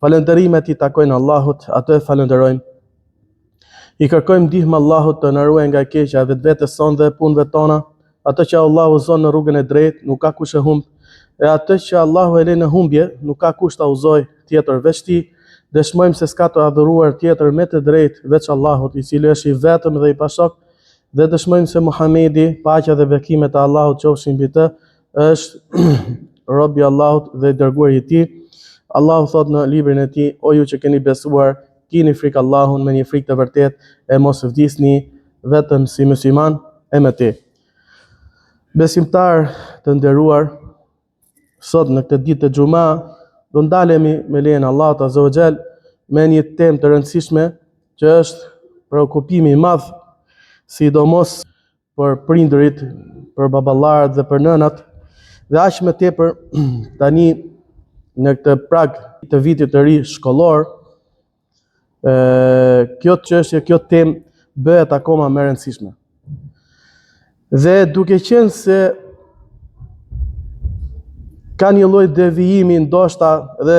falënderimet i takojnë Allahut, atë e falenderojmë. I kërkojmë ndihmë Allahut të na ruajë nga e keqja e vetvetes sonë dhe punëve tona. Atë që Allahu zon në rrugën e drejtë, nuk ka kush e humb. E atë që Allahu e lë në humbje, nuk ka kush ta udhëzoj tjetër veç Tij. Dëshmojmë se s'ka të adhuruar tjetër me të drejtë veç Allahut, i cili është i vetëm dhe i pashok, dhe dëshmojmë se Muhamedi, paqja dhe bekimet e Allahut qofshin mbi të, është robi i Allahut dhe i dërguari i Tij. Allahu thot në librin e Tij: o ju që keni besuar, kini frikë Allahun me një frikë të vërtetë e mos vdisni vetëm si musliman e me te. Besimtar të nderuar, sot në këtë ditë të xuma do ndalemi me lejen e Allahut Azza wa Jall me një temë të rëndësishme që është preokupimi i madh, sidomos për prindërit, për baballarët dhe për nënat, dhe aq më tepër tani në këtë prag të vitit të ri shkollor, kjo çështje, kjo temë bëhet akoma më e rëndësishme. Dhe duke qenë se ka një lloj devijimi ndoshta dhe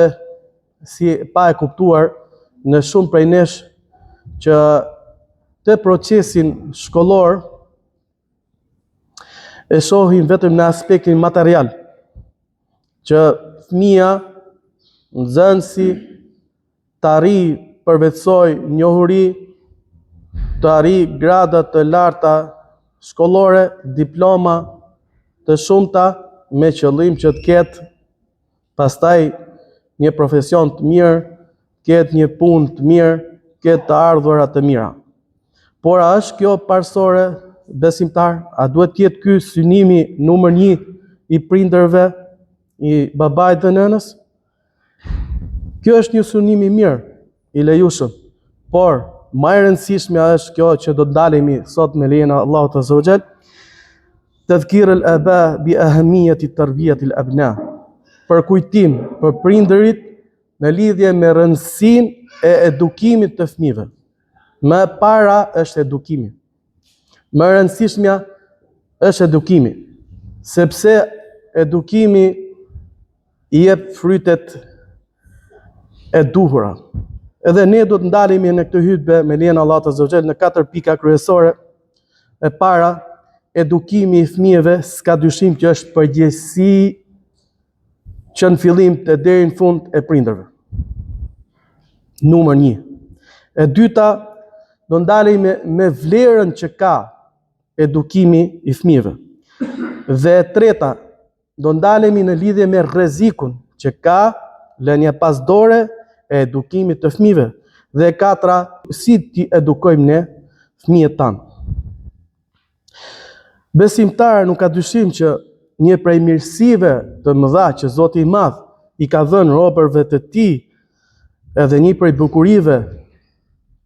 si pa e kuptuar në shumë prej nesh që të procesin shkollor e shohin vetëm në aspektin material, që fëmia, nxënësi të arrijë përvetsoj njohuri, të arrijë grada të larta shkollore, diploma të shumta, me qëllim që të ketë pastaj një profesion të mirë, ketë një punë të mirë, ketë të ardhura të mira. Por a është kjo parsore, besimtar? A duhet të jetë ky synimi numër 1 i prindërve, i babait dhe nënës? Kjo është një synim i mirë, i lejushëm, por më e rëndësishmja është kjo që do të dalemi sot me lejen e Allahut Azza wa Jall: tadhkir al-aba bi ahamiyati tarbiyati al-abna. Për kujtim për prindërit në lidhje me rëndësinë e edukimit të fëmijëve. Më para është edukimi. Më e rëndësishmja është edukimi, sepse edukimi i jep frytet e duhura. Edhe ne do të ndalemi në këtë hutbë me lejen e Allahut Azza wa Jall në 4 pika kryesore. E para, edukimi i fëmijëve s'ka dyshim që është përgjegjësi që në fillim të deri në fund e prindërve. Numër 1. E dyta, do ndalemi me vlerën që ka edukimi i fëmijëve. Dhe e treta, do ndalemi në lidhje me rrezikun që ka lënia pas dore e edukimit të fëmijëve. Dhe e katra, si ti edukojmë ne fëmijët tanë. Besimtar, nuk ka dyshim që një prej mirësive të mëdha që Zoti i Madh i ka dhënë robërve të Tij, edhe një prej bukurive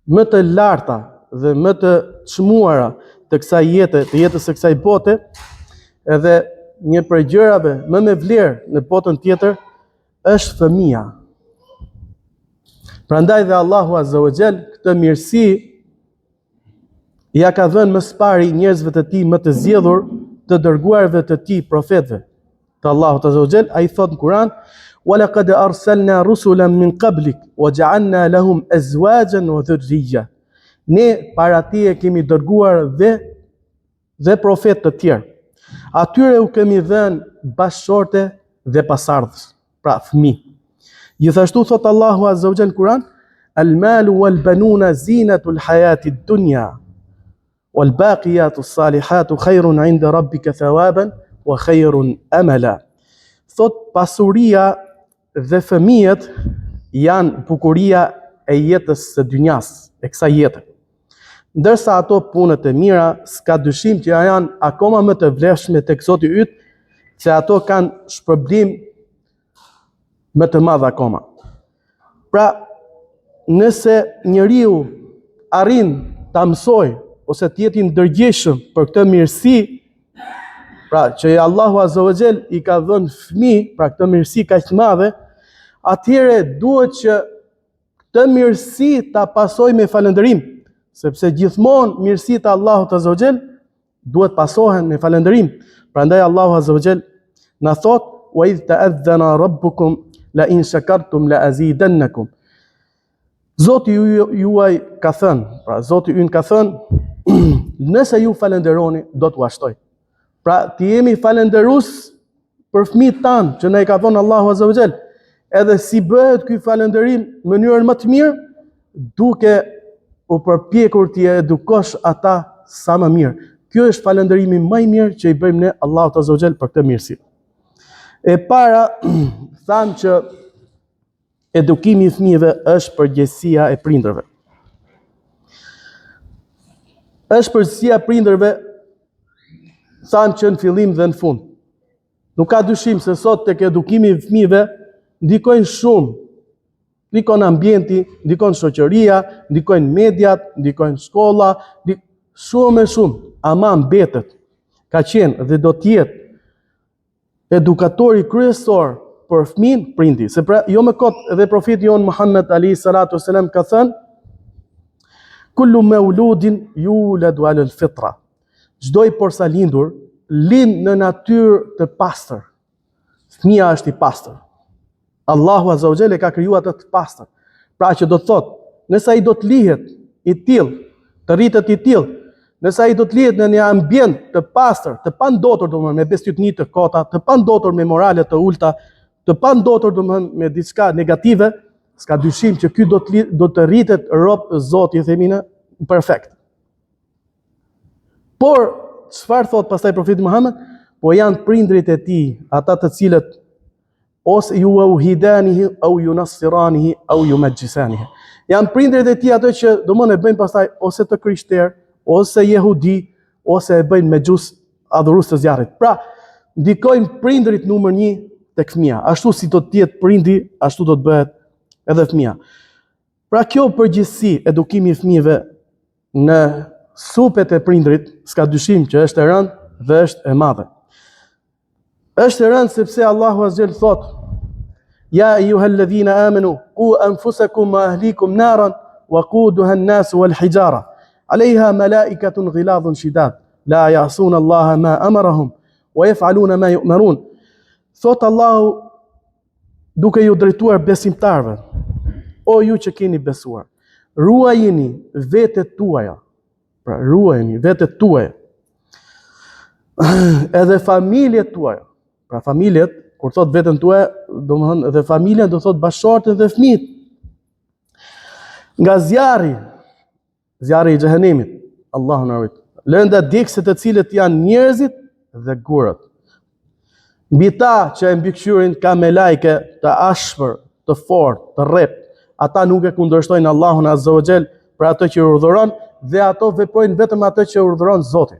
më të larta dhe më të çmuara të kësaj jete, të jetës së kësaj bote, edhe një prej gjërave më me vlerë në botën tjetër, është fëmia. Prandaj dhe Allahu Azza wa Jall këtë mirësi ja ka dhënë më së pari njerëzve të Tij më të zgjedhur, të dërguarve të Tij, profetëve të Allahut Azza wa Jall. Ai thot në Kur'an: "Wa laqad arsalna rusulan min qablik wa ja'alna lahum azwajan wa dhurriyya." Ne para Tij kemi dërguar dhe profetë të tjerë. Atyre u kemi dhënë bashkëshorte dhe pasardhës, pra fëmijë. Gjithashtu thot Allahu Azza wa Jall në Kur'an: "Al-malu wal-banuna zinatul hayatid dunya." والباقيات الصالحات خير عند ربك ثوابا وخير املا. Thot pasuria dhe fëmijët janë bukuria e jetës së dynjas, e kësaj jete. Ndërsa ato punët e mira, s'ka dyshim që janë akoma më të vlefshme tek Zoti yt, se ato kanë shpërblim më të madh akoma. Pra, nëse njeriu arrin ta mësojë ose të jetë i ndërgjegjshëm për këtë mirësi, pra që Allahu Azza wa Jall i ka dhënë fëmijë, pra këtë mirësi kaq të madhe, atëherë duhet që këtë mirësi ta pasoj me falënderim, sepse gjithmonë mirësitë e Allahut Azza wa Jall duhet pasohen me falënderim. Prandaj Allahu Azza wa Jall na thot: "Wa idh ta'adhana rabbukum la in shakartum la azidannakum. Zoti juaj ka thënë, pra Zoti ynë ka thënë, nëse ju falenderoni, do t'u ashtoj. Pra ti jemi falenderus për fëmijët tanë që na i ka dhënë Allahu Azza wa Jall. Edhe si bëhet ky falenderim në mënyrën më të mirë, duke u përpjekur t'i edukosh ata sa më mirë. Kjo është falenderimi më i mirë që i bëjmë ne Allahut Azza wa Jall për këtë mirësi. E para, thamë që edukimi i fëmijëve është përgjegjësia e prindërve. Është përgjegjësia e prindërve, thamë që në fillim dhe në fund. Nuk ka dyshim se sot tek edukimi i fëmijëve ndikojnë shumë. Ndikon ambienti, ndikon shoqëria, ndikojnë mediat, ndikojnë shkolla, shumë e shumë. Ama mbetet, ka qenë dhe do të jetë edukatori kryesor për fëmin prindi. Se pra, jo më kot edhe profeti jon Muhammed alayhi salatu wasalam ka thënë: kullu mauludin yuladu ala al-fitra. Çdo i porsalindur lind në natyrë të pastër. Fëmia është i pastër. Allahu Azza wa Jalla ka krijuar atë të pastër. Pra që do të thotë, nëse ai do të lihet i tillë, të rritet i tillë, nëse ai do të lihet në një ambient të pastër, të pandotur domethënë me bestytni të kota, të pandotur me morale të ulta, të pandotur domethënë me diçka negative, s'ka dyshim që ky do të rritet rob Zoti themina perfekt. Por çfarë thot pastaj profeti Muhammed? Po janë prindrit e tij, ata të cilët ose ju auhidanihi au yunassiranihi au yumajjisanihi. Janë prindrit e tij ato që domon e bëjnë pastaj ose të krishterë, ose jehudi, ose e bëjnë me gjus adhurues të zjarrit. Pra, ndikojnë prindrit numër 1 tek fëmia. Ashtu si do të jetë prindi, ashtu do të bëhet edhe fëmia. Pra kjo përgjithësi, edukimi i fëmijëve në supet e prindrit, s'ka dyshim që është e rëndë dhe është e madhe. Është e rëndë sepse Allahu Azza wa Jalla thot: ja ayyuhalladhina amanu qu anfusakum wa ahlikum naran waquduha an-nas wal hijara alayha malaikatun ghiladun shidad la ya'suna Allaha ma amarahum wa yaf'aluna ma yu'marun. Thot Allahu duke ju drejtuar besimtarve: o ju që keni besuar, ruajini vetet tuaja. Pra ruajini vetet tuaja. Edhe familjet tuaja. Pra familjet, kur thot veten tuaja, domethënë edhe familja do thot bashortën dhe fëmijët. Nga zjarri i xhehenemit, Allahu na ruaj. Lënda dikse të cilët janë njerëzit dhe gurët. Mbi ta që e mbikëqyrin ka me lajke të ashpër, të fortë, të rrep. Ata nuk e kundërshtojnë Allahun Azza wa Jall për atë që urdhëron dhe ato veprojnë vetëm atë që urdhëron Zoti.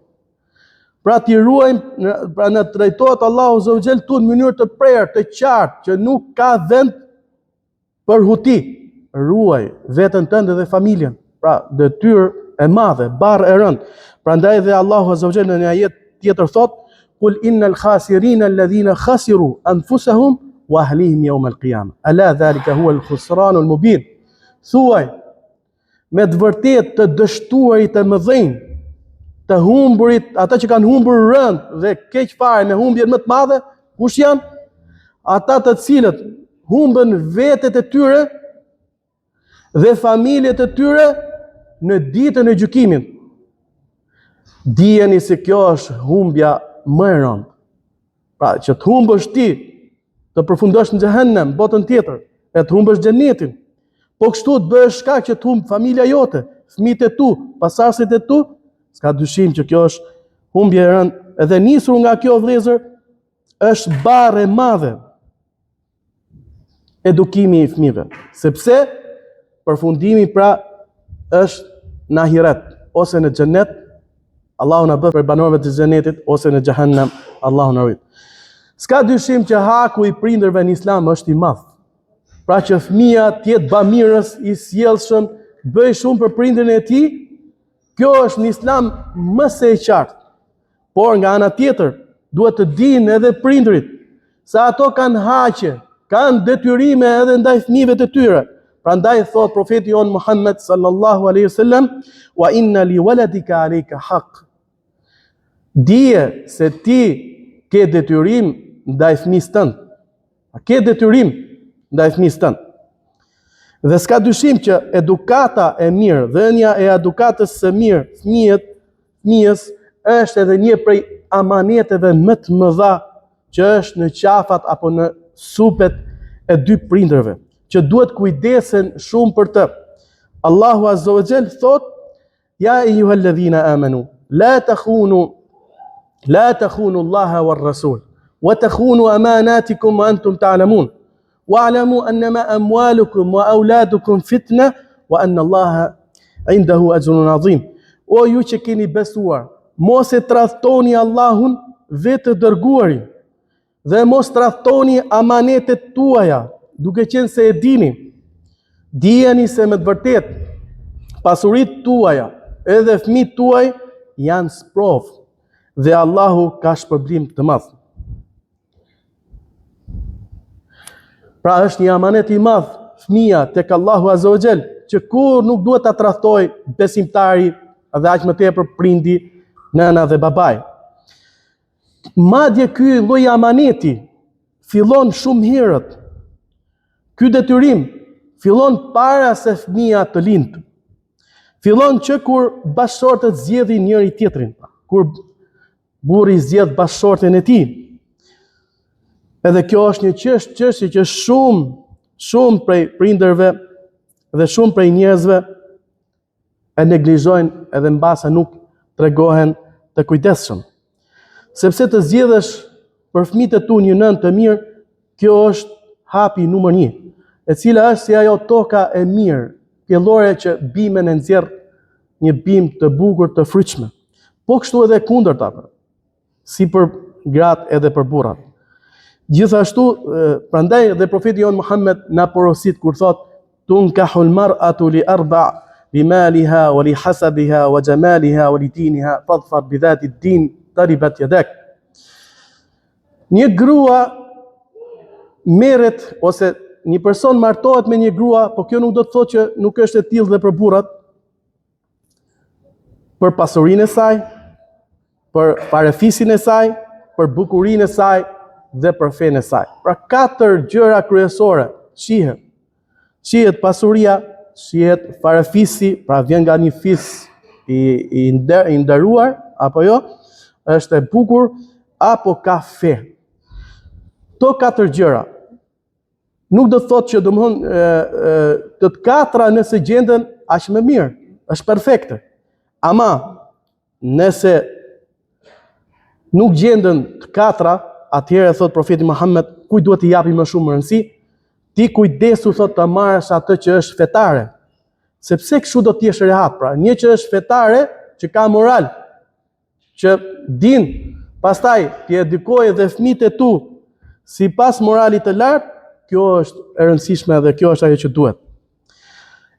Pra t'i ruajmë, pra në trajtohet Allahu Azza wa Jall tu në mënyrë të prerë, të qartë, që nuk ka vend për huti. Ruaj veten tënde dhe familjen. Pra detyrë e madhe, barë e rëndë. Prandaj dhe Allahu Azza wa Jall në një ajet tjetër thot: "Kul innal khasirina alladhina khasiru anfusahum wa ahlihim yawm al-qiyamah. Ala dhalika huwa al-khusran al-mubin." Thuaj, me të vërtetë të dështuarit e mëdhenj, të humburit, ata që kanë humbur rënd dhe keq fare në humbjen më të madhe, kush janë? Ata të cilët humbën vetet e tyre dhe familjet e tyre në ditën e gjykimit. Dijeni se kjo është humbja më e rëndë. Pra që të humbësh ti, të përfundosh në xhehenem, botën tjetër, e të humbësh xhenetin. Po kështu të bësh shkak që të humb familja jote, fëmijët e tu, pasardhësit e tu, s'ka dyshim që kjo është humbje e rëndë. Edhe nisur nga kjo vëllezër, është barë e madhe edukimi i fëmijëve, sepse përfundimi pra është në ahiret, ose në xhenet, Allahu na bëf për banorëve të xhenetit, ose në xhehenem, Allahu na ruaj. S'ka dyshim që haku i prindërve në Islam është i madh. Pra që fëmia të jetë bamirës, i sjellshëm, bëj shumë për prindërin e tij, kjo është në Islam më së e qartë. Por nga ana tjetër, duhet të dinë edhe prindrit se ato kanë haqe, kanë detyrime edhe ndaj fëmijëve të tyre. Prandaj thot profeti jon Muhammed sallallahu alaihi wasallam: "Wa inna li waladika alayka haqq." Dije se ti ke detyrim ndaj fëmisë tënd. Ke detyrim ndaj fëmijës tënd. Dhe s'ka dyshim që edukata e mirë, dhënia e edukatës së mirë fëmijës është edhe një prej amaneteve më të mëdha që është në qafat apo në supet e dy prindërve, që duhet kujdesen shumë për të. Allahu Azza wa Jall thot: "Ya ayyuhalladhina amanu, la takhunu Allaha war Rasul, wa takhunu amanatikum wa antum ta'lamun, wa'lamu annama amwalukum wa auladukum fitna, wa anna Allaha 'indahu ajrun 'azim." O ju që keni besuar, mos e tradhtoni Allahun dhe të dërguarin, dhe mos tradhtoni amanetet tuaja, duke qenë se e dijeni se me të vërtet pasuritë tuaja edhe fëmijët tuaj janë sprovë dhe Allahu ka shpërblim të madh. Pra është një amanet i madh fëmia tek Allahu Azza wa Jall, që kur nuk duhet ta tradhtoj besimtari dhe aq më tepër prindi, nëna dhe babai. Madje ky lloj amaneti fillon shumë herët. Ky detyrim fillon para se fëmia të lindë. Fillon që kur bashkëshortët zgjedhin njëri tjetrin, kur burri zgjedh bashkëshorten e tij. Edhe kjo është një çështje që shumë prej prindërve dhe shumë prej njerëzve e neglizhojnë edhe mbasa nuk tregohen të kujdesshëm. Sepse të zgjedhësh për fëmijët e tu një nënë të mirë, kjo është hapi numër 1, e cila është si ajo toka e mirë, pjellore që bimen e nxjerr një bim të bukur të fryqshme. Po kështu edhe kundërta, si për gratë edhe për burrat. Gjithashtu, prandaj dhe profeti jon Muhammed na porosit kur thot: "Tunkahul mar'atu li arba' li maliha wa li hasabiha wa jamaliha wa li diniha fadfar bi dhati ad-din taribat yadak." Një grua merret ose një person martohet me një grua, po kjo nuk do të thotë që nuk është e tillë dhe për burrat, për pasurinë e saj, për parefisin e saj, për bukurinë e saj dhe për fenë e saj. Pra 4 gjëra kryesore shihet. Shihet pasuria, shihet parefisi, pra vjen nga një fis i nderuar apo jo, është e bukur apo ka fe. Këto 4 gjëra nuk do të thotë që të 4 nëse gjenden aq më mirë, është perfekte. Ama nëse nuk gjenden të 4, atëherë thot profeti Muhammed, kujt duhet t'i japi më shumë rëndësi? Ti kujdesu thot të marrësh atë që është fetare. Sepse kështu do t'jesh rehat. Pra, një që është fetare, që ka moral, që din, pastaj t'i edukojë dhe fëmijët e tu sipas moralit të lartë, kjo është e rëndësishme dhe kjo është ajo që duhet.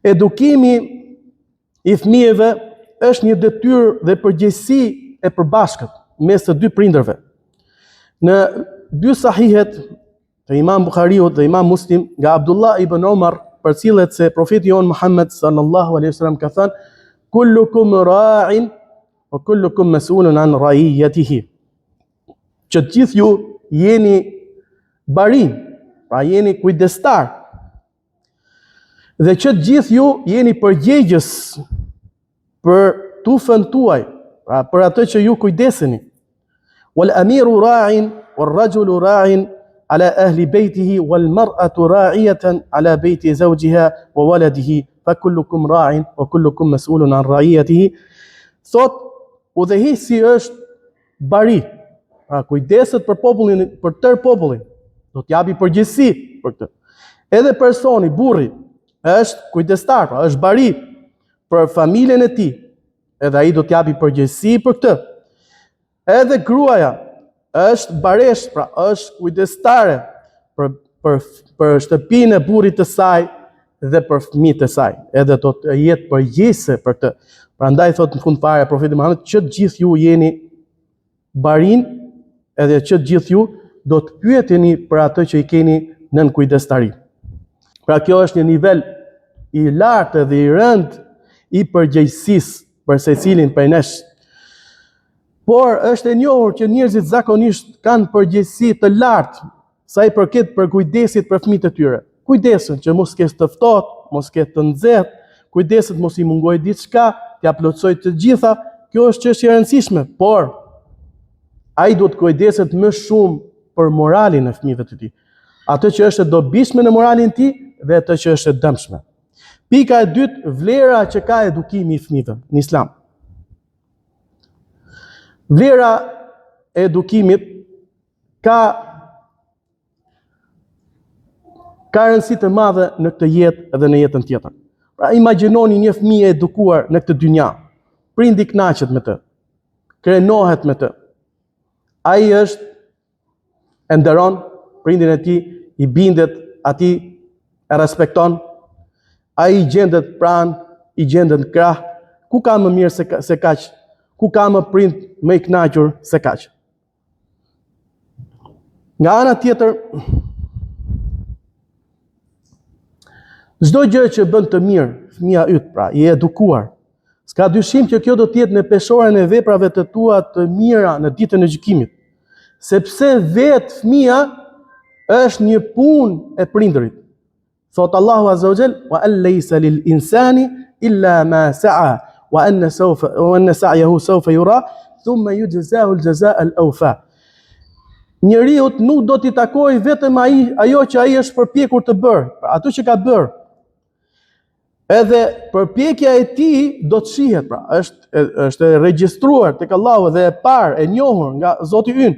Edukimi i fëmijëve është një detyrë dhe përgjegjësi e përbashkët mes të dy prindërve. Në 2 sahihet të Imam Buhariut dhe Imam Muslim nga Abdullah ibn Omar, përcillet se profeti jon Muhammed sallallahu alaihi wasallam ka thënë: "Kullukum ra'in wa kullukum mas'ulun an ra'iyatihi." Që të gjithë ju jeni barin, pra jeni kujdestar. Dhe që të gjithë ju jeni përgjegjës për tufën tuaj, pra për atë që ju kujdeseni. Wal amiru ra'in wal rajulu ra'in ala ahli bejtihi wal mar'atu ra'iyatan ala bejti zawjiha wa waladihi fa kullukum ra'in wa kullukum mas'ulun an ra'iyatihi. Thot, udhëheqësi është bari, pra kujdeset për popullin, për tërë popullin, do t'japi përgjegjësi për këtë. Edhe personi, burri, është kujdestar, pra është bari për familjen e tij, edhe ai do t'japi përgjegjësi për këtë. Edhe gruaja është baresh, pra është kujdestare për shtëpinë e burrit të saj dhe për fëmijët e saj, edhe do të jetë përgjegjëse për këtë. Prandaj thot në fund fare profeti Muhammed, që të gjithë ju jeni barin, edhe që të gjithë ju do të pyeteni për atë që i keni nën kujdestari. Pra kjo është një nivel i lartë dhe i rënd i përgjegjësisë për secilin prej nesh. Por është e njohur që njerëzit zakonisht kanë përgjegjësi të lartë sa i përket për kujdesit për fëmijët e tyre. kujdesen që mos ketë të ftohtë, mos ketë të nxehtë, kujdeset mos i mungoj diçka, t'ia plotësoj të gjitha. Kjo është çështje e rëndësishme, por ai duhet kujdeset më shumë për moralin e fëmijëve të tij. Atë që është e dobishme në moralin e tij dhe atë që është e dëmshme. Pika e dytë, vlera që ka edukimi i fëmijëve në Islam. Vlera e edukimit ka rëndësi të madhe në këtë jetë dhe në jetën tjetër. Pra imagjinoni një fëmijë e edukuar në këtë dynja. Prindi kënaqet me të, krenohet me të. Ai është e nderon prindin e tij, i bindet atij, e respekton. Ai i gjendet pranë, i gjendet krah. Ku ka më mirë se kaq? Ku ka më prind më i kënaqur se kaq? Nga ana tjetër, çdo gjë që bën të mirë fëmia yt, pra i edukuar, s'ka dyshim që kjo do të jetë në peshorën e veprave të tua të mira në ditën e gjykimit. Sepse vetë fëmia është një punë e prindërit. Thot Allahu Azza wa Jall, wa an laysa lil insani illa ma sa'a wa anna sa'yahu sawfa yura thumma yujzahu al jazaa al awfa. Njeriu nuk do t'i takojë vetëm ajo që ai është përpjekur të bërë, pra ato që ka bërë. Edhe përpjekja e tij do të shihet, pra është e regjistruar tek Allahu dhe e parë, e njohur nga Zoti ynë.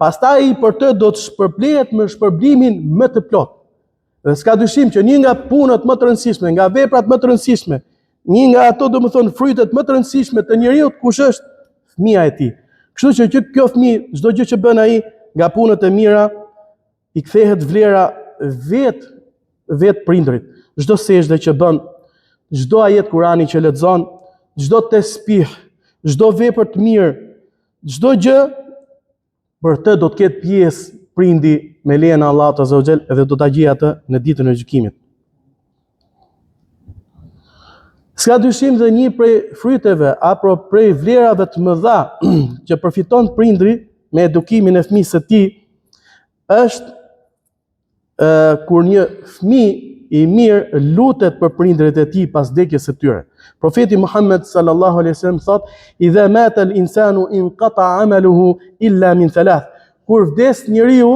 Pastaj për të do të shpërblehet me shpërblimin më të plotë. Dhe s'ka dyshim që një nga punët më të rëndësishme, nga veprat më të rëndësishme, një nga ato domethënë frytet më të rëndësishme të njeriu, kush është? Fëmia e tij. Kështu që kjo fëmijë, çdo gjë që bën ai nga punët e mira, i kthehet vlera vet prindrit. Çdo sejdë që bën, çdo ajet Kurani që lexon, çdo tesbih, çdo vepër të mirë, çdo gjë për të do të ketë pjesë prindi me lejen e Allahut Azza wa Jall dhe do ta gjejë atë në ditën e gjykimit. S'ka dyshim dhe një prej fryteve apo prej vlerave të mëdha që përfiton prindri me edukimin e fëmijës së tij është kur një fëmijë i mirë lutet për prindërit e tij pas vdekjes së tyre. Profeti Muhammed sallallahu alaihi wasallam thot: "Idha mata al-insanu inqata 'amaluhu illa min thalath." Kur vdes njeriu,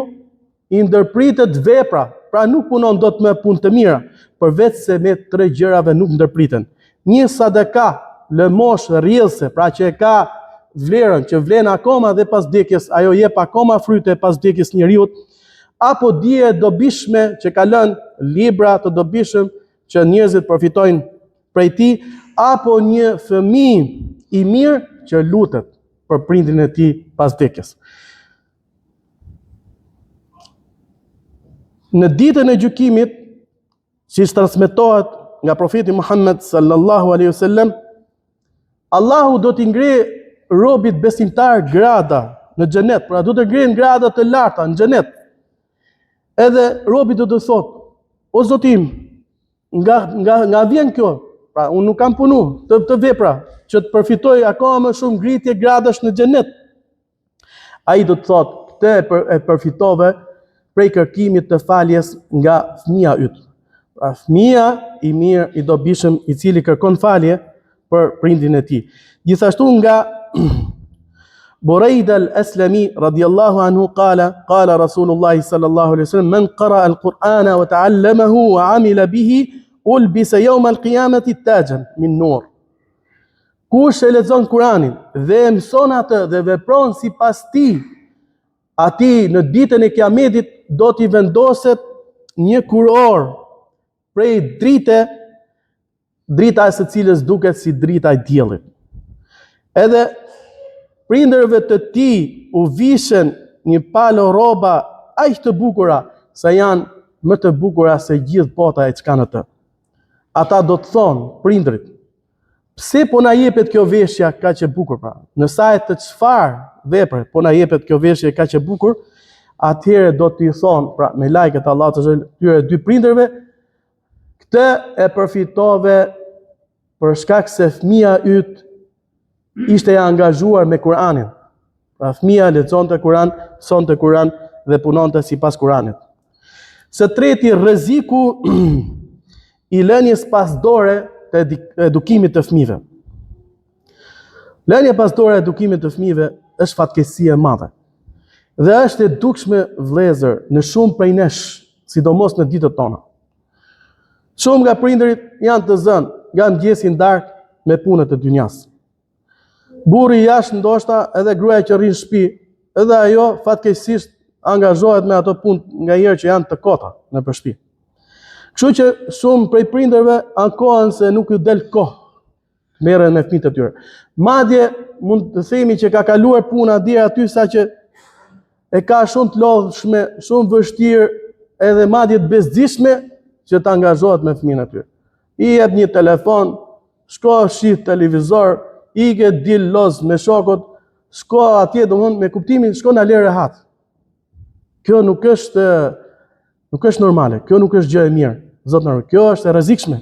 i ndërpritet vepra, pra nuk punon dot me punë të mira, përveç se me 3 gjërave nuk ndërpriten. Një sadaka, lëmosh rrjedhse, pra që e ka vlerën, që vlen akoma dhe pas vdekjes, ajo jep akoma fryte pas vdekjes njeriu, apo dije dobishme që ka lënë, libra të dobishëm që njerëzit përfitojnë prej tij, apo një fëmijë i mirë që lutet për prindin e tij pas vdekjes. Në ditën e gjykimit, siç transmetohet nga profeti Muhammed sallallahu alaihi wasallam, Allahu do t'i ngrej robit besimtar grada në xhenet, pra do të ngrehen grada të larta në xhenet. Edhe robi do të thotë: "O Zoti im, nga vjen kjo? Pra unë nuk kam punu të vepra që të përfitoj akoma më shumë ngritje gradash në xhenet." Ai do të thotë: "Këtë e përfitove prej kërkimit të faljes nga fëmia yt." Pra fëmia i mirë, i dobishëm, i cili kërkon falje për prindin e tij. Gjithashtu nga Burayda al-Aslami radiyallahu anhu qala Rasulullah sallallahu alaihi wasallam: "Man qara'a al-Qur'ana wa ta'allamahu wa 'amila bihi ulbisa yawm al-qiyamati tajan min nur." Kush e lexon Kur'anin dhe mëson atë dhe vepron sipas tij, atij në ditën e Kiametit do t'i vendoset një kuror prej drita e së cilës duket si drita e diellit. Edhe prindërve të tij u vishën një palë rroba aq të bukura sa janë më të bukura se gjithë bota e çka në të. Ata do të thonë prindrit: "Pse po na jepet kjo veshja kaq e bukur pra? Në sa të çfarë vepre po na jepet kjo veshje kaq e bukur?" Atëherë do t'i thonë, pra me lajket Allahut tyre dy prindërve: "Këtë e përfitove për shkak se fëmia yt ishte e angazhuar me Kur'anin." Pra fëmia lexonte Kur'an, sonte Kur'an dhe punonte sipas Kur'anit. Së treti, rreziku i lënies pas dore të edukimit të fëmijëve. Lënia pas dore e edukimit të fëmijëve është fatkeqësi e madhe. Dhe është e dukshme vëllezër në shumë prej nesh, sidomos në ditët tona. Shumë nga prindërit janë të zënë, nga mëngjesi darkë me punët e dynjas. Burri jashtë ndoshta edhe gruaja që rrin në shtëpi, edhe ajo fatkeqësisht angazhohet me ato punë ngaherë që janë të kota nëpër shtëpi. Kështu që shumë prej prindërve ankohen se nuk ju del kohë merren me fëmijët e tyre. Madje mund të themi që ka kaluar puna deri aty sa që e ka shumë të lodhshme, shumë vështirë edhe madje të bezdishme që të angazhohet me fëmijën e tyre. I jep një telefon, shko shih televizor, ike dil loz me shokut, shko atje domthon me kuptimin shko na lë rehat. Kjo nuk është normale, kjo nuk është gjë e mirë. Zot na ruaj, kjo është e rrezikshme.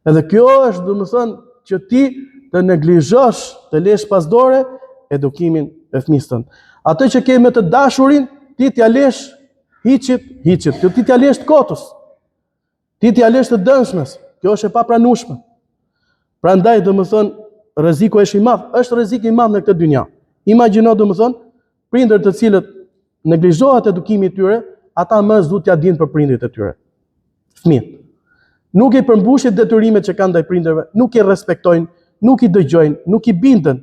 Edhe kjo është domethënë që ti të neglizhosh, të lesh pas dore edukimin e fëmijës tënd. Atë që ke me të dashurin, ti t'ja lesh hiçit, ti t'ja lesh të kotës. Ti t'ja lesh të dëmshmes. Kjo është e papranueshme. Prandaj domethënë rreziku është i madh, është rrezik i madh në këtë dynja. Imagjino domethënë prindër të cilët neglizhohet edukimi i tyre, ata më s'du t'ja dinë për prindrit e tyre. Fëmijët. Nuk i përmbushin detyrimet që kanë ndaj prindërve, nuk i respektojnë, nuk i dëgjojnë, nuk i bindën.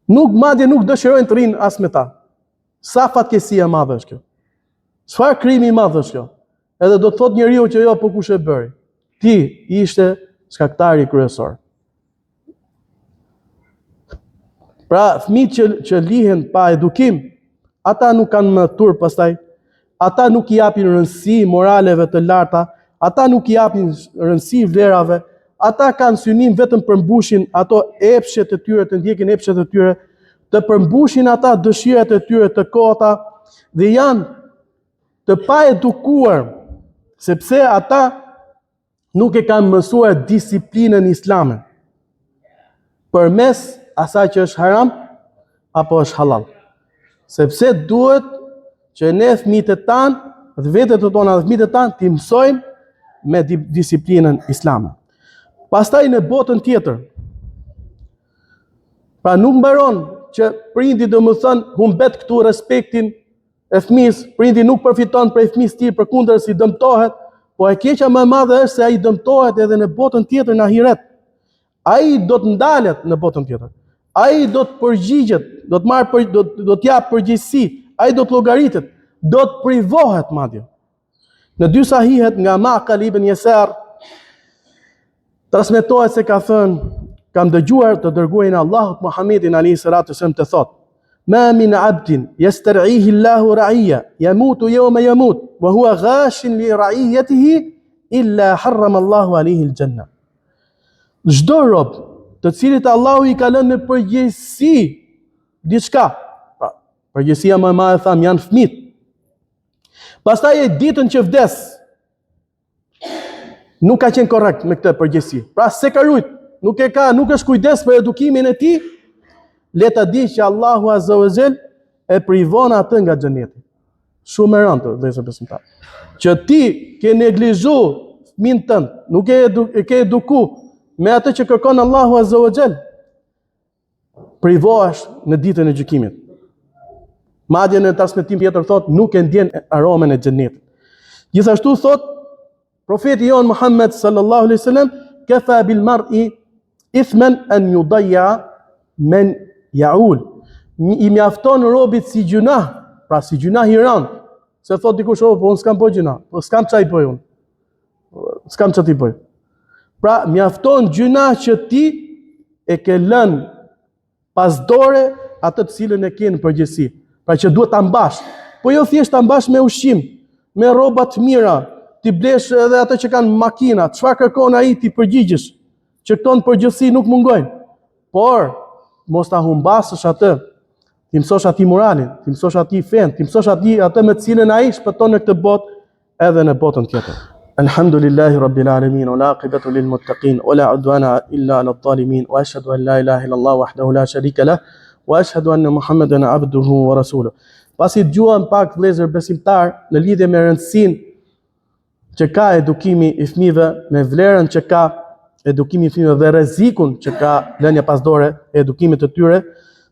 Madje nuk dëshirojnë të rinë as me ta. Sa fatkeqësi e madhe është kjo. Çfarë krimi i madh është kjo? Edhe do të thotë njeriu që jo, po kush e bëri? Ti ishte shkaktari kryesor. Pra, fëmijët që lihen pa edukim, ata nuk kanë më turp pastaj, ata nuk i japin rëndësi moraleve të larta, ata nuk i japin rëndësi vlerave, ata kanë synim vetëm përmbushin ato epshet e tyre, të ndjekin epshet e tyre, të përmbushin ata dëshirat e tyre të kota dhe janë të pa edukuar, sepse ata nuk e kanë mësuar disiplinën islame përmes asaj që është haram apo është halal. Sepse duhet që ne fëmijët e tanë dhe vetët e tona dhe fëmijët e tanë t'i mësojmë me disiplinën islame. Pastaj në botën tjetër, pra nuk mbaron që prindi domethënë humbet këtu respektin e fëmijës, prindi nuk përfiton prej fëmijës tij, përkundër si dëmtohet, po e keqja më e madhe është se ai dëmtohet edhe në botën tjetër në ahiret. Ai do të ndalet në botën tjetër. Ai do të përgjigjet, do të jap përgjegjësi, ai do të llogaritet, do të privohet madje. Në dy sahihet nga Ma'qal ibn Yasar transmetohet se ka thënë, kam dëgjuar të dërguarin e Allahut Muhammedin alayhi salatu wasallam të thotë: "Ma min 'abdin yastar'ihi Allahu ra'iyya yamutu yawma yamut wa huwa ghashin li ra'iyatihi illa harrama Allahu alayhi al-janna." Çdo rob të cilit Allahu i ka lënë në përgjegjësi diçka, pra përgjegjësia më e madhe tham janë fëmijët. Pastaj e ditën që vdes, nuk ka qenë korrekt me këtë përgjegjësi. Pra se ka rujt, nuk është kujdes për edukimin e tij, le ta di që Allahu Azza wa Jall e privon atë nga xheneti. Shumë e rëndë, vëllezër besimtar. Që ti ke neglizhuar fëmin tënd, nuk e ke eduku me atë që kërkon Allahu Azza wa Jall, privohesh në ditën e gjykimit. Madje në transmetim tjetër thot nuk e ndjen aromen e xhenetit. Gjithashtu thot profeti jon Muhammed sallallahu alaihi wasallam: "Kafa bil mar'i ithman an yudayya man ya'ul." I mjafton robit si gjuna, pra si gjuna i rënd. Se thot dikush, po unë s'kam bëj gjuna, po s'kam çaj bëj unë. S'kam çati bëj. Pra mjafton gjuna që ti e ke lënë pas dore atë të cilën e ke në përgjithësi. Pra që duhet ta mbash. Po jo thjesht ta mbash me ushqim, me rroba të mira, ti blesh edhe ato që kanë makina, çfarë kërkon ai ti përgjigjesh, që këto në përgjithësi nuk mungojnë. Por mos ta humbasësh atë. Ti mësosh atij moralin, ti mësosh atij fen, ti mësosh atij atë me të cilën ai shpëton në këtë botë edhe në botën tjetër. Alhamdulillahi rabbil alamin wal aqibatu lil muttaqin wala udwana illa ala adh-dhalimin wa ashhadu an la ilaha illa Allah wahdahu la sharika lah wa ashhadu anna Muhammeden abduhu wa rasuluhu. Pasi dëgjuan pak vëllezër besimtar në lidhje me rëndësinë që ka edukimi i fëmijëve, me vlerën që ka edukimi i fëmijëve dhe rrezikun që ka lënia pasdore e edukimit të tyre,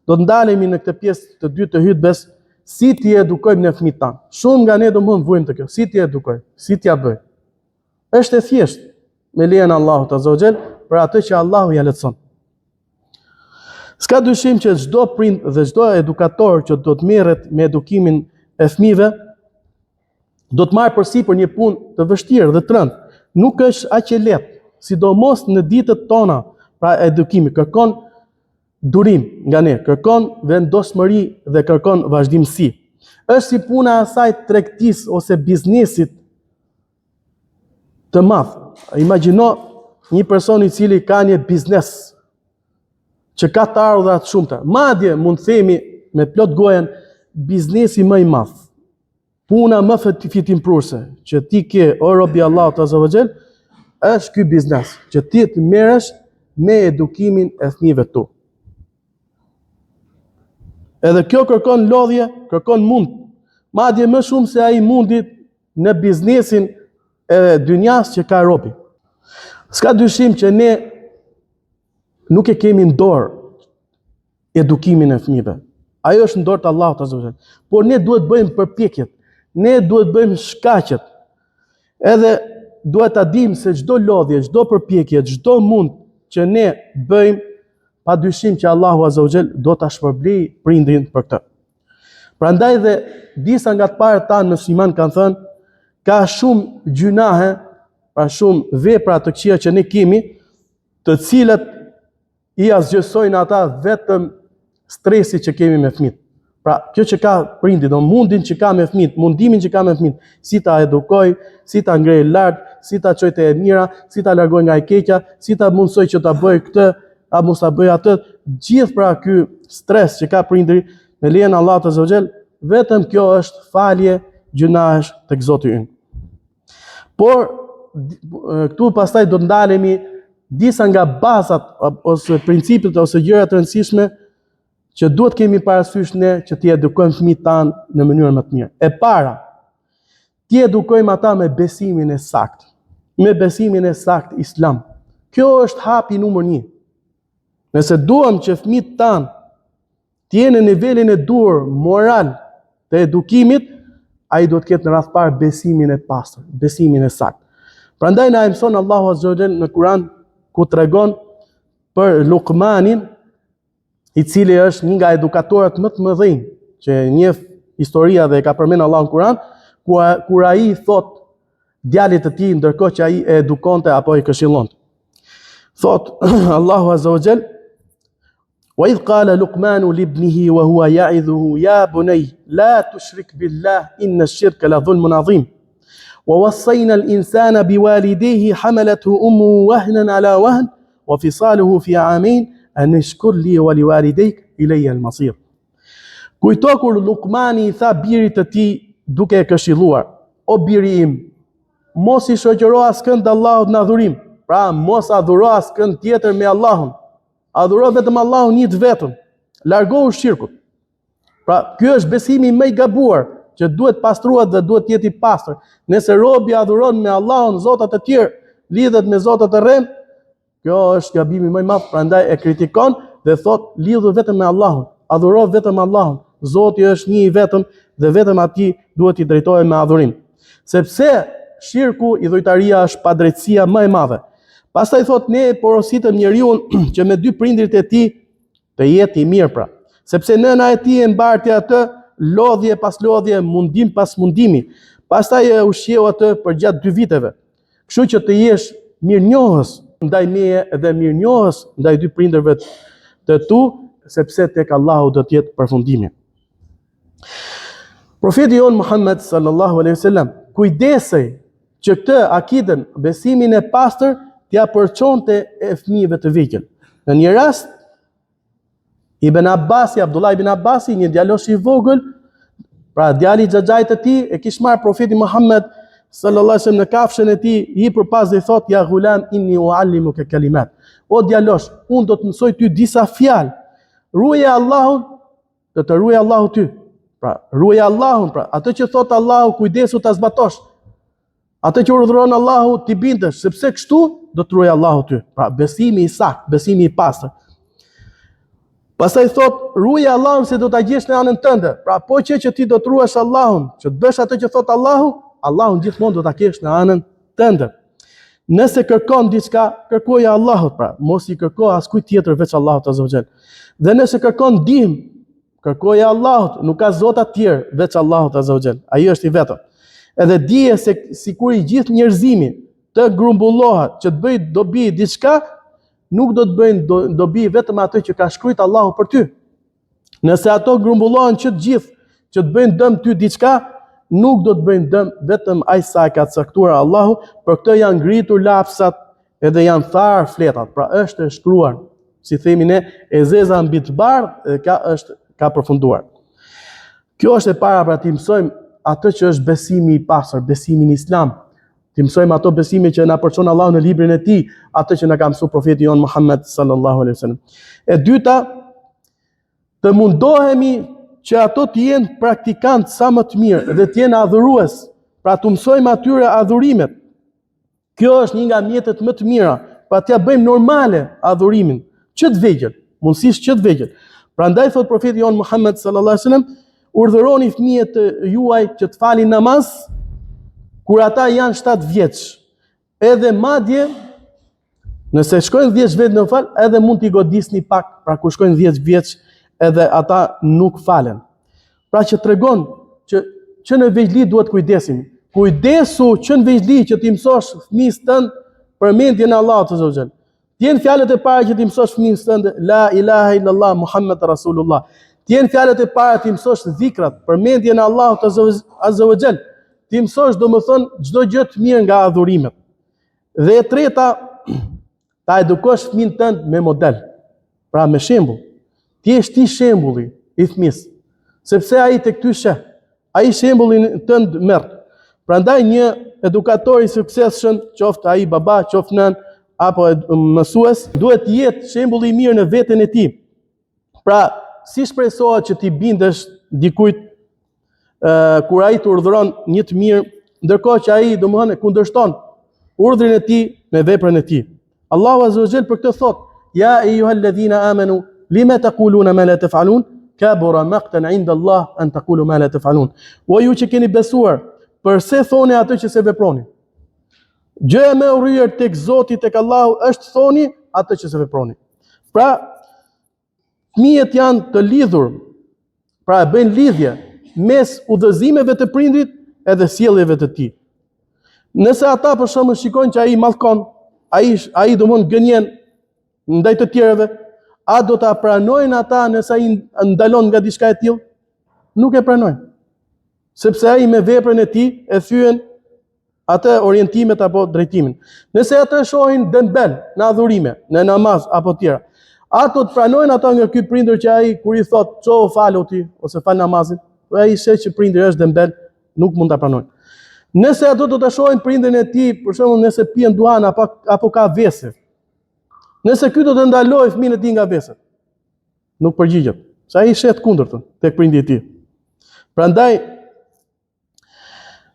do të ndalemi në këtë pjesë të dytë të hutbes, si ti edukojmë në fëmijët tanë. Shumë nga ne do mund vujmë të kjo, si ti edukoj, si ti ja bëj. Është e thjeshtë me lejen e Allahut Azza wa Jall për atë që Allahu ja lehtëson. S'ka dyshim që çdo prind dhe çdo edukator që do të merret me edukimin e fëmijëve do të marrë përsipër një punë të vështirë dhe të rëndë. Nuk është aq e lehtë, sidomos në ditët tona, pra edukimi kërkon durim nga ne, kërkon vendosmëri dhe kërkon vazhdimsi. Është si puna e asaj tregtisë ose biznesit të madh. Imagjino një person i cili ka një biznes që ka të ardhurat të shumta. Madje mund të themi me plot gojen biznesi më i madh. Puna më fitimprurse që ti ke o robi Allahut Azza wa Jall është ky biznes, që ti të merresh me edukimin e fëmijëve tu. Edhe kjo kërkon lodhje, kërkon mund. Madje më shumë se ai mundi në biznesin e dynjas që ka robi. S'ka dyshim që ne nuk e kemi në dorë edukimin e fëmijëve. Ajo është në dorë të Allahut Azza wa Jall. Por ne duhet bëjmë përpjekjet. Ne duhet bëjmë shkaqet. Edhe duhet ta dimë se çdo lodhje, çdo përpjekje, çdo mund që ne bëjmë, padyshim që Allahu Azza wa Jall do ta shpërblej prindin për këtë. Prandaj dhe disa nga të parët tanë musliman kanë thënë, ka shumë gjunahe, pra shumë vepra të këqija që ne kemi, të cilat i asgjësojnë ata vetëm stresi që kemi me fëmijët. Pra, kjo që ka prindi, do mundin që ka me fëmijët, mundimin që ka me fëmijët, si ta edukoj, si ta ngrej lart, si ta çoj te e mira, si ta largoj nga e keqja, si ta mundsoj që ta bëj këtë, a mos ta bëj atë. Gjithë pra ky stres që ka prindri, me lejen e Allahut Azza wa Jall, vetëm kjo është falje gjunahesh tek Zoti ynë. Por këtu pastaj do të ndalemi disa nga bazat ose principet ose gjërat e rëndësishme që duhet kemi parasysh ne që t'i edukojmë fëmijët tanë në mënyrën më të mirë. E para, t'i edukojmë ata me besimin e saktë, me besimin e saktë islam. Kjo është hapi numër 1. Nëse duam që fëmijët tanë t'jenë në nivelin e duhur moral të edukimit, ai do të ketë në radh parë besimin e pastër, besimin e saktë. Prandaj na mëson Allahu Azza wa Jall në Kur'an ku tregon për Luqmanin, i cili është një nga edukatorët më të mëdhenj që njeh historia dhe e ka përmendur Allahu në Kur'an, kur ai thot djalit të tij ndërkohë që ai e edukonte apo i këshillonte. Thot Allahu Azza wa Jall: "Wa idh qala Luqmanu li ibnihi wa huwa ya'idhuhu ya bunay la tushrik billah inna ash-shirka la dhulmun 'azim. Wa wassayna al-insana biwalidayhi hamalathu ummuhu wahnan 'ala wahn wa fisaluhu fi 'amayn an ishkur li wa liwalidayk ilayya al-masir." Kujto kur Luqmani i tha birit të tij duke e këshilluar: "O biri im, mos i shoqëro askënd Allahut në adhurim." Pra, mos adhuro askënd tjetër me Allahun. Adhuro vetëm Allahun një të vetëm. Largohu shirkut. Pra, ky është besimi më i gabuar, që duhet pastruar dhe duhet jetë i pastër. Nëse robi adhuron me Allahun zotat të tjerë, lidhet me zotat të rrem, kjo është gabimi më i madh, prandaj e kritikon dhe thot lidhu vetëm me Allahun, adhuro vetëm Allahun. Zoti është një i vetëm dhe vetëm atij duhet i drejtohemi me adhurim. Sepse shirku, idhujtaria është padrejtësia më e madhe. Pastaj thot ne porositëm njeriu që me dy prindrit e tij të jetë i mirë pra. Sepse nëna e tij e mbarti atë lodhje pas lodhje, mundim pas mundimi. Pastaj e ushqeu atë për gjatë 2 viteve. Kështu që të jesh mirënjohës ndaj meje dhe mirënjohës ndaj dy prindërve të tu, sepse tek Allahu do të jetë përfundimi. Profeti jon Muhammed sallallahu alaihi wasallam kujdesej që këtë akiden, besimin e pastër, t'ja përçonte e fëmijëve të vegjël. Në një rast, Abdullah ibn Abbasi, një djalosh i vogël, pra djali i xhaxhait të tij, e kishte marrë profeti Muhammed sallallahu alaihi wasallam në kafshën e tij, i përpas dhe i thot: "Ya ghulam inni uallimuka kalimat." O djalosh, unë do të mësoj ty disa fjalë. ruaje Allahun, do të ruaj Allahu ty. Pra, ruaj Allahun, pra, atë që thot Allahu, kujdesu ta zbatosh. Atë që urdhëron Allahu ti bindesh, sepse kështu do të ruaj Allahu ty. Pra, besimi i saktë, besimi i pastër. Pastaj thot, ruaj Allahun se do ta gjesh në anën tënde. Pra, po që ti do të ruash Allahun, që të bësh atë që thot Allahu, Allahun gjithmonë do ta kesh në anën tënde. Nëse kërkon diçka, kërkoje Allahut, pra, mos i kërko askujt tjetër veç Allahut azza wa jall. Dhe nëse kërkon ndihmë, kërkoje Allahut, nuk ka zota tjerë veç Allahut azza wa jall. Ai është i vetëm. Edhe dije se sikur i gjithë njerëzimi të grumbullohet që të bëjë dobi diçka, nuk do të bëjnë dobi vetëm atë që ka shkruajt Allahu për ty. Nëse ato grumbullohen që të gjithë që të bëjnë dëm ty diçka, nuk do të bëjnë dëm vetëm ai sa e ka caktuar Allahu, për këtë janë ngritur lapsat edhe janë tharë fletat. Pra është e shkruar, si themi ne, e zeza mbi të bardhë dhe ka përfunduar. Kjo është e para, pra ti mësojmë atë që është besimi i pastër, besimi në Islam. Ti mësojmë ato besime që na përçon Allahu në librin e tij, atë që na ka mësuar profeti jon Muhammed sallallahu alaihi wasallam. E dyta, të mundohemi që ato të jenë praktikantë sa më të mirë dhe të jenë adhurues, pra të mësojmë atyre adhurimet. Kjo është një nga mjetet më të mira, pra t'ja bëjmë normale adhurimin, që të vegjël, mundësisht që të vegjël. Prandaj thot profeti jon Muhammed sallallahu alaihi wasallam, urdhëroni fëmijët juaj që të falin namaz kur ata janë 7 vjeç. Edhe madje nëse shkojnë 10 vjeç në fal, edhe mund t'i godisni pak, pra kur shkojnë 10 vjeç edhe ata nuk falen. Pra që tregon që në veçli duhet kujdesim. Kujdesu që në veçli që ti mësosh fëmijës tënd përmendjen e Allahut azza wa jall. Tien fjalët e para që ti mësosh fëmijës tënd, la ilaha illallah Muhammed rasulullah. Tien fjalët e para ti mësosh dhikrat, përmendjen e Allahut azza wa jall. Ti mësosh domethënë çdo gjë të mirë nga adhurimet. Dhe e treta, ta edukosh fëmin tënd me model. Pra me shembull. Ti je ti shembulli i fëmis, sepse ai tek ty sheh. Ai shembullin tënd merr. Prandaj një edukator i suksesshëm, qoftë ai baba, qoftë nën apo mësues, duhet të jetë shembulli i mirë në veten e tij. Pra, si shpresohet që ti bindesh dikujt kur ai të urdhëron një të mirë, ndërkohë që ai domethënë kundërshton urdhrin e tij me veprën e tij. Allahu azza wa jall për këtë thot: "Ya ayyuhalladhina amanu lima taquluna ma la taf'alun kabura maqtan 'inda Allah an taqulu ma la taf'alun." O ju që keni besuar, përse thoni atë që se veproni? Gjëja më e urryer tek Zoti, tek Allahu është thoni atë që se veproni. Pra, fëmijët janë të lidhur, pra e bëjnë lidhje mes udhëzimeve të prindrit edhe sjelljeve të tij. Nëse ata për shembull shikojnë që ai mallkon, ai domon gënjen ndaj të tjerëve, a do ta pranojnë ata nëse ai ndalon nga diçka e tillë? Nuk e pranojnë. Sepse ai me veprën e tij e thyen atë orientimet apo drejtimin. Nëse ata shohin dembel në adhurime, në namaz apo tjera, ato të pranojnë ata nga ky prindër që ai kur i thot ço falu ti ose fal namazin, ai sheh që prindri është dembel, nuk mund ta pranojnë. Nëse ato do ta shohin prindërin e tij, për shembull nëse pijen duhan apo ka vese. Nëse ky do të ndalojë fëmijën e tij nga veset, nuk përgjigjet. Se ai shet kundërtën tek prindi i tij. Prandaj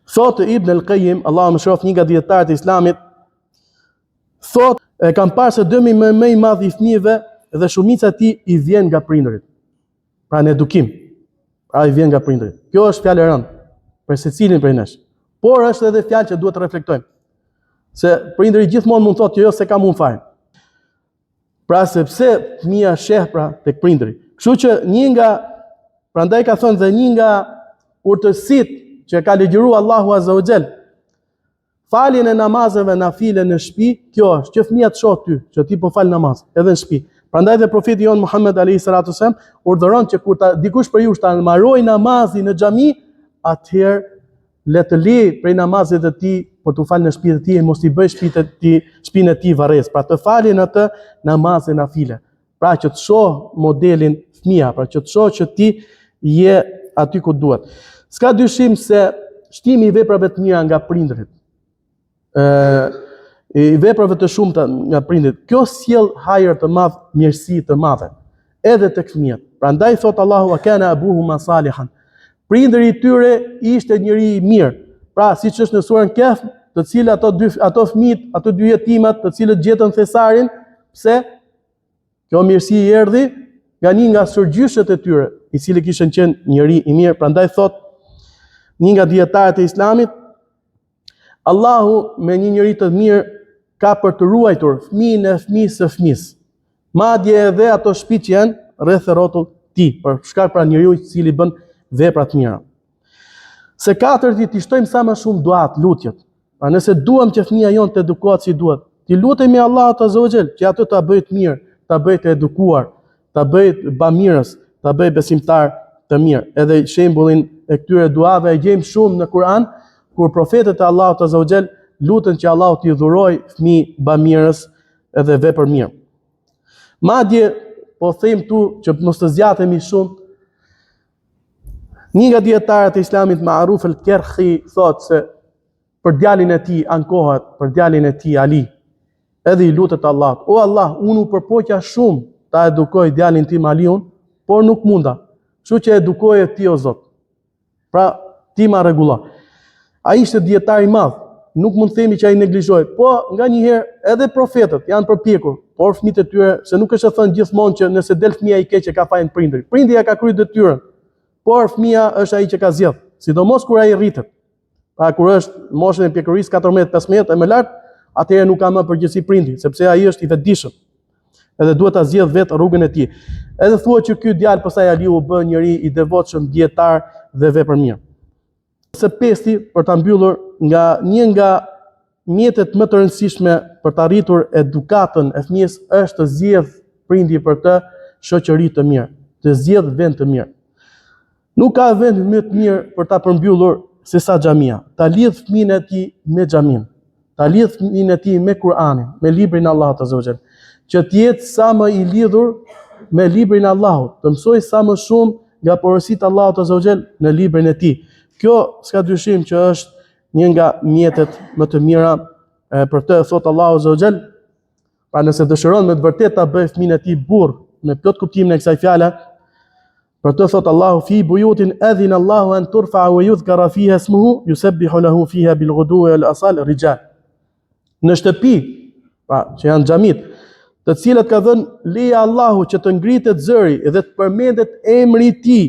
thot Ibn al-Qayyim, Allahu më shrof, një nga dietarët e Islamit, thot e kam parë se dëmi më i madh i fëmijëve dhe shumica e tij i vjen nga prindërit. Pra në edukim, pra i vjen nga prindërit. Kjo është fjalë e rëndë për secilin prej nesh. Por është edhe fjalë që duhet të reflektojmë. Se prindëri gjithmonë mund thotë jo se kam unë fajin. Pra sepse fëmia sheh pra tek prindëri. Kështu që prandaj ka thënë dhe një nga urtësitë që ka ligjëruar Allahu azza wa jall, faljen e namazeve nafile në shtëpi, kjo është që fëmia të shohë ty, që ti po fal namaz edhe në shtëpi. Prandaj dhe profeti jon Muhammed alayhi salatu wasallam urdhëron që kur dikush për ju ta mbarojë namazin në xhami, atëherë le të lejë prej namazit të tij për të falë në shtëpinë e tij, mos i bëj shtëpinë e tij varrez, pra të falin atë namazin nafile. Pra që të shoh modelin fëmia, pra që të shoh që ti je aty ku duhet. S'ka dyshim se shtimi i veprave të mira nga prindërit, i veprave të shumta nga prindërit, kjo sjell hajër të madh, mirësi të madhe. edhe tek fëmijët. Prandaj thot Allahu, wa kana abuhuma salihan. Prindëri i tyre ishte njëri i mirë. Pra, siç është në surën Kehf, të cilët ato fëmijët, ato dy jetimat, të cilët gjetën thesarin, pse kjo mirësi i erdhi nga një nga shërgjyshët e tyre, i cili kishin qenë njëri i mirë. Prandaj thot një nga dietarët e Islamit, Allahu me një njeri të mirë ka për të ruajtur fëmijën e fëmijës së fëmijës. Madje edhe ato shtëpi që janë rreth rrotullt ti, për shkak pra njeriu i cili bën vepra të mira. Se katërti t'i shtojmë sa më shumë duat, lutjet. Pra nëse duam që fëmia jonë të edukohet si duhet, ti lutemi Allahut Azza wa Jall që ato ta bëjë të mirë, ta bëjë të edukuar, ta bëjë bamirës, ta bëjë besimtar të mirë. Edhe shembullin e këtyre duave e gjejmë shumë në Kur'an, kur profetët e Allahut Azza wa Jall lutën që Allahu t'i dhurojë fëmijë bamirës edhe vepër mirë. Madje po them tu që mos të zgjatemi shumë. Një nga dietarët e Islamit Ma'ruf al-Kerhi thotë se për djalin e tij ankohet, për djalin e tij Ali, edhe i lutet Allahut: "O Allah, unë u përpoqja shumë ta edukoj djalin tim Aliun, por nuk munda. Kështu që edukoje ti o Zot. Pra, ti ma rregullo." Ai ishte dietar i madh, nuk mund të themi që ai neglizhoi, po nganjëherë edhe profetët janë përpjekur, por fëmijët e tyre, se nuk është e thënë gjithmonë që nëse del fëmia i keq e ka fajin prindërit. Prindi ja ka kryer detyrën, por fëmia është ai që ka zgjedh, sidomos kur ai rritet. Pra kur është moshën e pjekurisë 14-15 e më lart, atëherë nuk ka më përgjegjësi prindi, sepse ai është i vetëdijshëm. Edhe duhet ta zgjedh vetë rrugën e tij. Edhe thuhet që ky djalë pastaj Ali u bë njëri i devotshëm, dietar dhe vepër mirë. Së pesti, për ta mbyllur, një nga mjetet më të rëndësishme për të arritur edukatën e fëmijës është të zgjedh prindi për të shoqëri të mirë, të zgjedh vend të mirë. Nuk ka vend më të mirë për ta përmbyllur se sa xhamia. Ta lidh fëmijën e tij me xhamin, ta lidh fëmijën e tij me Kur'anin, me librin e Allahut Azza wa Jall, që të jetë sa më i lidhur me librin e Allahut, të mësoj sa më shumë nga porositë e Allahut Azza wa Jall në librin e tij. Kjo s'ka dyshim që është një nga mjetet më të mira për të, thot Allahu Azza wa Jall. Pra nëse dëshiron me të vërtetë ta bëj fëmijën e tij burr me plot kuptimin e kësaj fjale, për të thot Allahu: "Fi buyutin adhina Allahu an turfa wa yudhkara fiha ismuhu yusabbihu lahu fiha bil ghuduwi wal asal rijal." Në shtëpi, pra që janë xhamit, të cilat ka dhënë leje Allahu që të ngritet zëri dhe të përmendet emri i tij,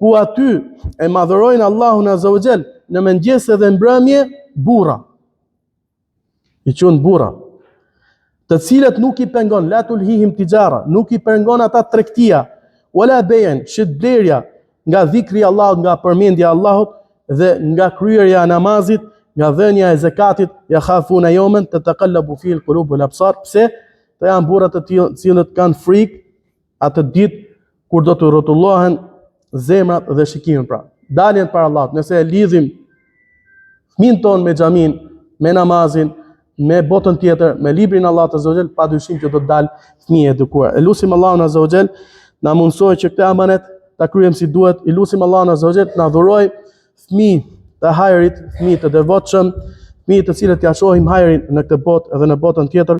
ku aty e madhërojnë Allahun Azza wa Jall në mëngjes dhe mbrëmje, burra. I quhen burra, të cilat nuk i pengon la tulhihim tijara, nuk i pengon ata tregtia, wala bayan, shitblerja nga dhikri i Allahut, nga përmendja e Allahut dhe nga kryerja e namazit, nga dhënia e zakatit, ja khafuna yawman tataqallabu fihi alqulub wal absar. Pse? Të janë burra të cilët kanë frikë atë ditë kur do të rrotullohen zemrat dhe shikimin. Pra, daljen para Allahut. Nëse e lidhim fëmin ton me xhamin, me namazin, me botën tjetër, me librin e Allahut Azza wa Jall, padyshim që do të dalë fëmijë edukuar. E lutim Allahun Azza wa Jall na mundsoj që këtë amanet ta kryejmë si duhet. I lutim Allahun Azza wa Jall na dhuroj fëmijë të hajrit, fëmijë të devotshëm, fëmijë të cilët ja shohim hajrin në këtë botë edhe në botën tjetër.